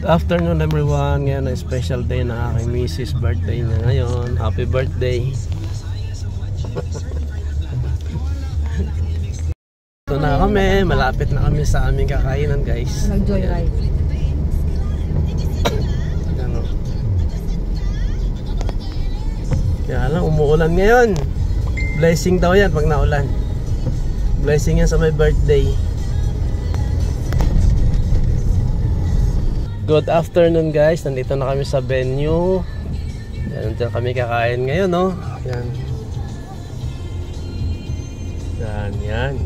Afternoon everyone, ngayon ay special day na aking misis, birthday niya ngayon. Happy birthday. Ito na kami, malapit na kami sa aming kakainan guys. Nag-joyride. Ano? Kaya lang, umuulan ngayon. Blessing daw yan pag naulan. Blessing yan sa my birthday. Good afternoon guys, nandito na kami sa venue. Yan, dyan kami kakain ngayon, no? Yan.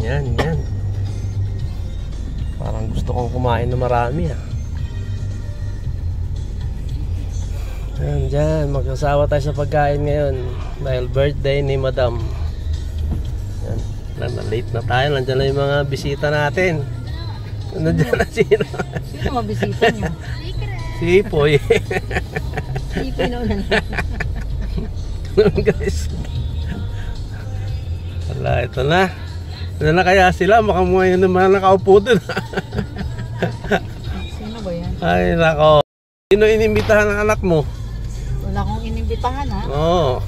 Yan. Parang gusto kong kumain na marami, ha. Yan, dyan, magkasawa tayo sa pagkain ngayon. Dahil birthday ni Madam. Yan, late na tayo, nandiyan na yung mga bisita natin. Nandiyan na sino? Sino mabisita niyo? Si Ipoy. Si Ipoy na ulan. Guys. Wala, ito na. Ito na kaya sila. Makamuha yun naman nakaupo dun. Sino ba yan? Ay, nako. Sino inimbitahan ng anak mo? Wala akong inimbitahan, ha? Oo.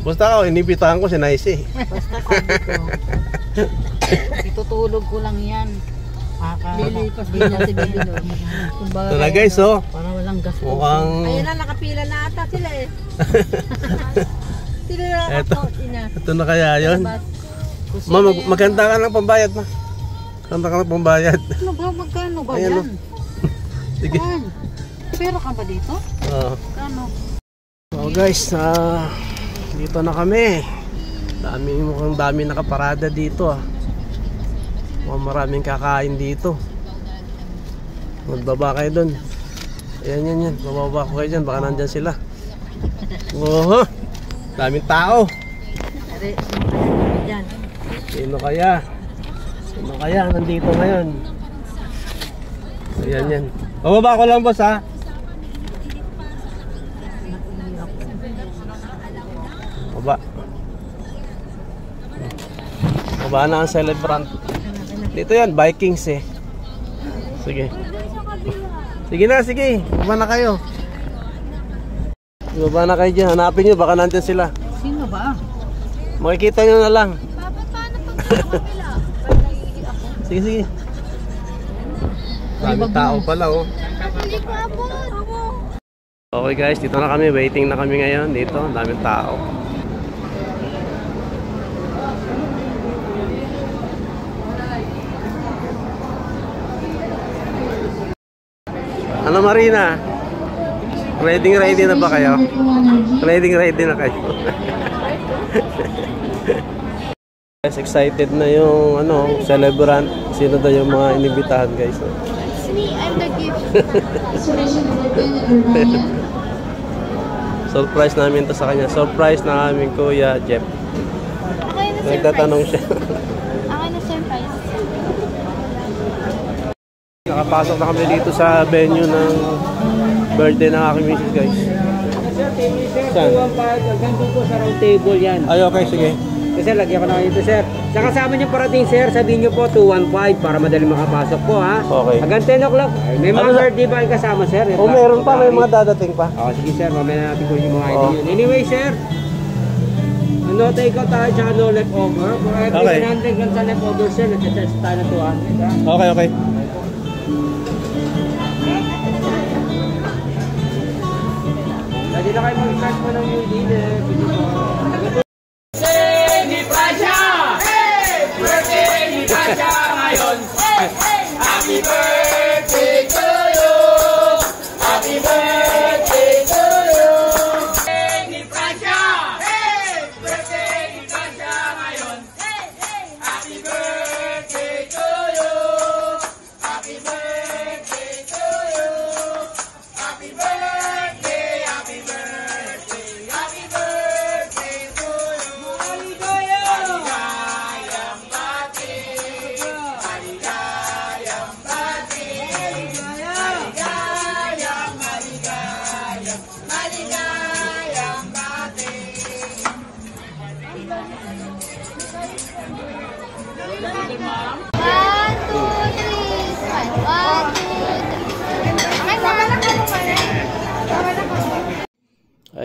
Basta ako, inimbitahan ko si Naisi. Basta sabi ko. Itutulog ko lang yan. Lilipas din niya si Bibi no. Ito na guys, oh. Para walang gas. Mukhang... Ayun na, nakapila na ata sila eh. Sila na nakapila. Ito na kaya yun. Ma, magkanta ka ng pambayad, ma. Kanta ka ng pambayad. Ano ba? Magkano ba yan? Sige. Pero ka ba dito? Oo. Kano? Oh guys, dito na kami. Mukhang dami nakaparada dito, ah. Maraming kakain dito. Magbaba kayo dun. Yan. Bababa ko kayo dyan. Baka nandyan sila. Oh, daming tao. Sino kaya? Nandito ngayon? Yan. Bababa ko lang boss, ha. Baba na ang celebrant. Dito yan, Vikings eh. Sige. Sige. Baba na kayo. Baba na kayo dyan. Hanapin nyo, baka nandyan sila. Sino ba? Makikita nyo na lang. Sige. Daming tao pala, oh. Okay guys, dito na kami. Waiting na kami ngayon. Dito, daming tao. Ano Marina? Ready na ba kayo? Ready na kayo? Guys, excited na yung celebrant. Sino daw yung mga inibitahan guys? It's me, I'm the gift. Surprise namin to sa kanya. Surprise na aming Kuya Jeff. Okay na Nagtatanong siya. Okay na surprise. Nakapasok na kami dito sa venue ng birthday ng aking misis guys. Saan? Ganito po sa round table yan. Ay okay, sige. Kasi lagyan ko na kayo dito sir. Sa kasama niyo parating sir, sabihin niyo po 215 para madali makapasok po ha. Okay. Hanggang 10 o'clock. May mga birthday ba yung kasama sir? O meron pa, may mga dadating pa. Sige sir, mamaya natin kunin yung mga ID yun. Anyway sir, no take out tayo tsaka no leftover. For every 100 lang sa leftover sir, nag-charge tayo na 200 ha. Okay. Lagi na kayo mag-start po ng new dealer. Ngayon, happy birthday to you. Happy birthday to you. Ni Francia. Birthday ni Francia ngayon. Happy birthday to you. Happy birthday to you. Happy birthday. Happy birthday. Happy birthday.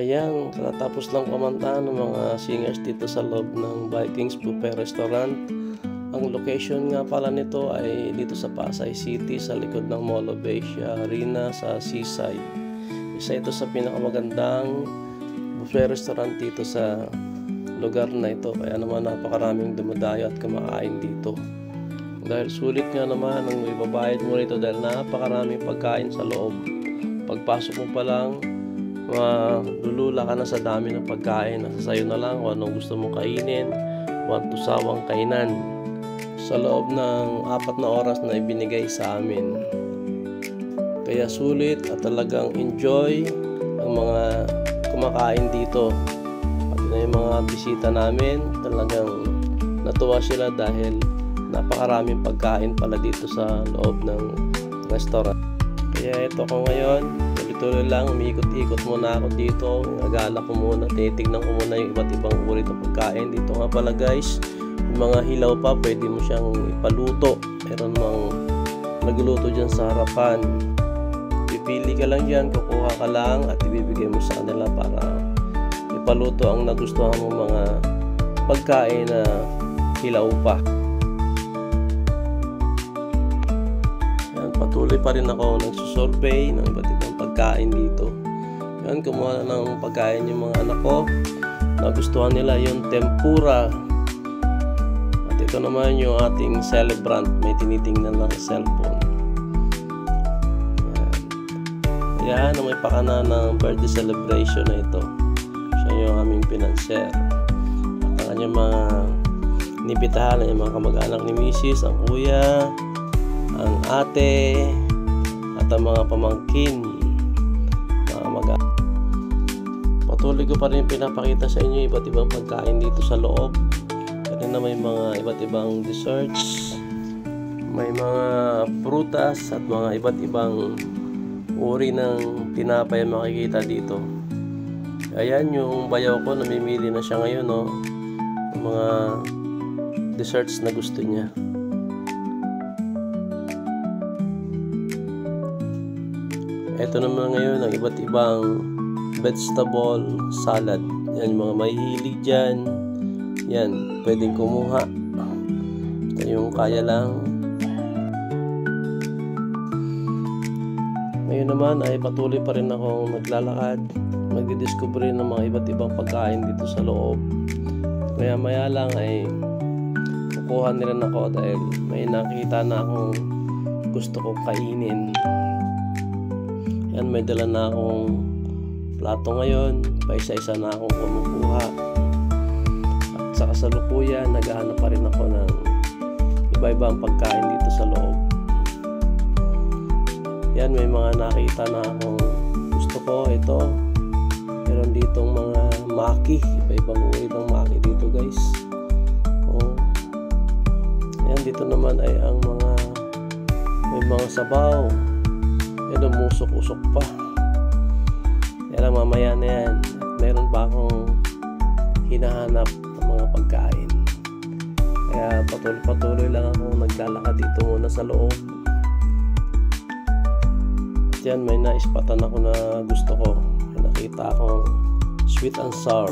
Ayan, katatapos lang kumanta ng mga singers dito sa loob ng Vikings Buffet Restaurant. Ang location nga pala nito ay dito sa Pasay City, sa likod ng Mall of Asia Arena sa Seaside. Isa ito sa pinakamagandang buffet restaurant dito sa lugar na ito. Kaya naman napakaraming dumadayo at kumakain dito. Dahil sulit nga naman ang ibabayad mo rito dahil napakaraming pagkain sa loob. Pagpasok mo pa lang, lulula ka na sa dami ng pagkain. Nasa sayo na lang kung anong gusto mong kainin, want to sawang kainan sa loob ng 4 na oras na ibinigay sa amin. Kaya sulit at talagang enjoy ang mga kumakain dito. Pati na yung mga bisita namin, talagang natuwa sila dahil napakaraming pagkain pala dito sa loob ng restaurant. Kaya ito ko ngayon, tuloy-tuloy lang, umiikot-ikot muna ako dito. Nagala ko muna, titignan ko muna yung iba't ibang uri ng pagkain. Dito nga pala guys, yung mga hilaw pa, pwede mo siyang ipaluto. Meron mang nagluluto dyan sa harapan. Pipili ka lang dyan, kukuha ka lang at ibibigay mo sa kanila para ipaluto ang nagustuhan mo mga pagkain na hilaw pa. Patuloy pa rin ako nagsusurvey ng iba't ibang pagkain dito. Yan, kumuha na ng pagkain yung mga anak ko. Nagustuhan nila yung tempura. At ito naman yung ating celebrant. May tinitingnan lang sa cellphone. Yan, may pakana ng birthday celebration na ito. Siya yung aming pinanser. At ang kanyang mga inibitahan, yung mga kamag-anak ni Mrs., ang kuya, ang ate, at ang mga pamangkin, mga mag-anak. Patuloy ko pa rin pinapakita sa inyo iba't ibang pagkain dito sa loob. Kasi na may mga iba't ibang desserts, may mga prutas at mga iba't ibang uri ng tinapay makikita dito. Ayan yung bayaw ko, namimili na siya ngayon, no? Yung mga desserts na gusto niya. Ito naman ngayon ang iba't ibang vegetable salad. Yan, mga mahilig dyan. Yan, pwedeng kumuha. Ito yung kaya lang. Ngayon naman ay patuloy pa rin akong naglalakad. Magdidiscover ng mga iba't ibang pagkain dito sa loob. Kaya maya lang ay kukuha nila ako dahil may nakita na akong gusto kong kainin. Yan, may dala na akong plato ngayon. Paisa-isa na akong kumukuha. At sa kasalukuyan, naghahanap pa rin ako ng iba-ibang pagkain dito sa loob. Yan, may mga nakita na akong gusto ko. Ito, meron ditong mga maki. Iba-ibang uri ng maki dito guys. Oh. Yan, dito naman ay ang mga may mga sabaw. Yan, umusok-usok pa. Yan, mamaya na yan. At meron pa akong hinahanap ng mga pagkain. Kaya patuloy lang ako naglalakad dito muna sa loob. At yan, may naispatan ako na gusto ko. May nakita akong sweet and sour.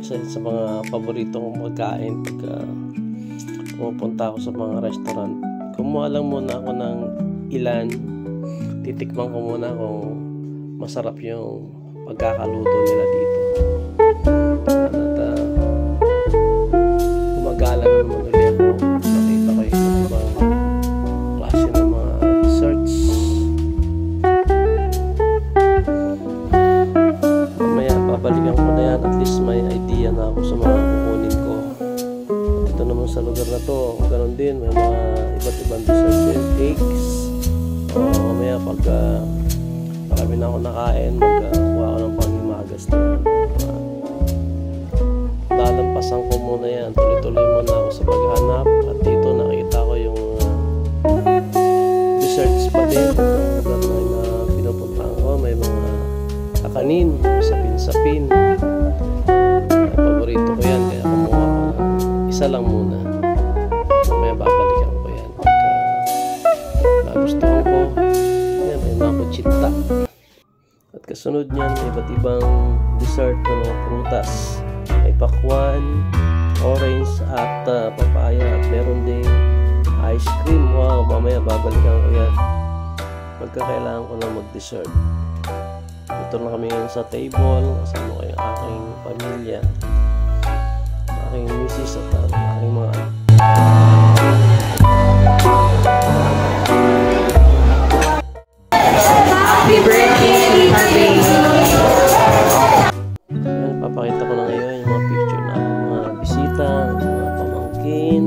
Isa sa mga paborito kong pagkain pagka pumupunta ako sa mga restaurant. Kumuha lang muna ako ng ilan. Titikman ko muna kung masarap yung pagkakaluto nila dito. At gumagala naman ulit ako. Nakita ko yung ibang klase ng mga desserts. Mamaya babalikan ko na yan. At least may idea na ako sa mga kukunin ko. At ito naman sa lugar na to, ganoon din. May mga iba't ibang desserts and cakes. Mamaya pag marami na ako nakain, magkuha ako ng panghimagas na lalampasan ko muna yan. Tuloy-tuloy muna ako sa paghanap. At dito nakita ko yung desserts pa din. Ito na pinupuntahan ko. May mga kakanin, sapin-sapin. Paborito ko yan, kaya kumuha ko ng isa lang muna. Mamaya babalikan ko yan pagka nagustuhan ko. Yan, may mga kutsita. At Kasunod niyan, may iba't ibang dessert ng mga prutas. May pakwan, orange at papaya. At meron ding ice cream. Wow, mamaya babalikan ko yan pagkakailangan ko na mag-dessert. Ito na kami ngayon sa table. Kasama ko yung aking pamilya, aking misis at aking mga anak. Happy birthday, Happy. Ayan, papakita ko na ngayon yung mga picture na mga bisita, mga pamangkin.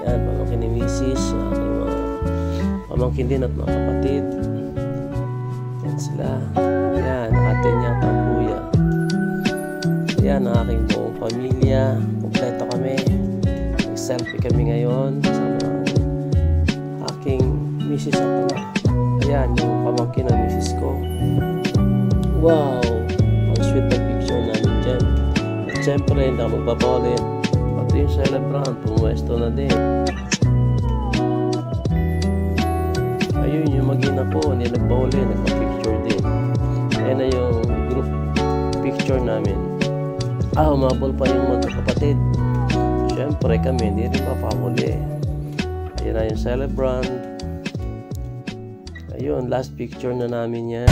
Yan, pamangkin ni misis, aking mga pamangkin din at mga kapatid. Yan sila. Yan, ate niya, kuya. Yan, ang aking buong pamilya. Kompleto kami. Nag-selfie kami ngayon sa aking misis at anak. Ayan, yung pamangkin ng misis ko. Wow! Ang sweet na picture namin dyan. At syempre, hindi ako magpapalit. Pati yung celebrant, pumuwesto na din. Ayun, yung mag-ina ko, hindi nagpahuli, nagpa-picture din. Ayan na yung group picture namin. Umabol pa yung magkakapatid. Syempre kami, hindi rin papahuli. Ayan na yung celebrant. Ayun, last picture na namin yan.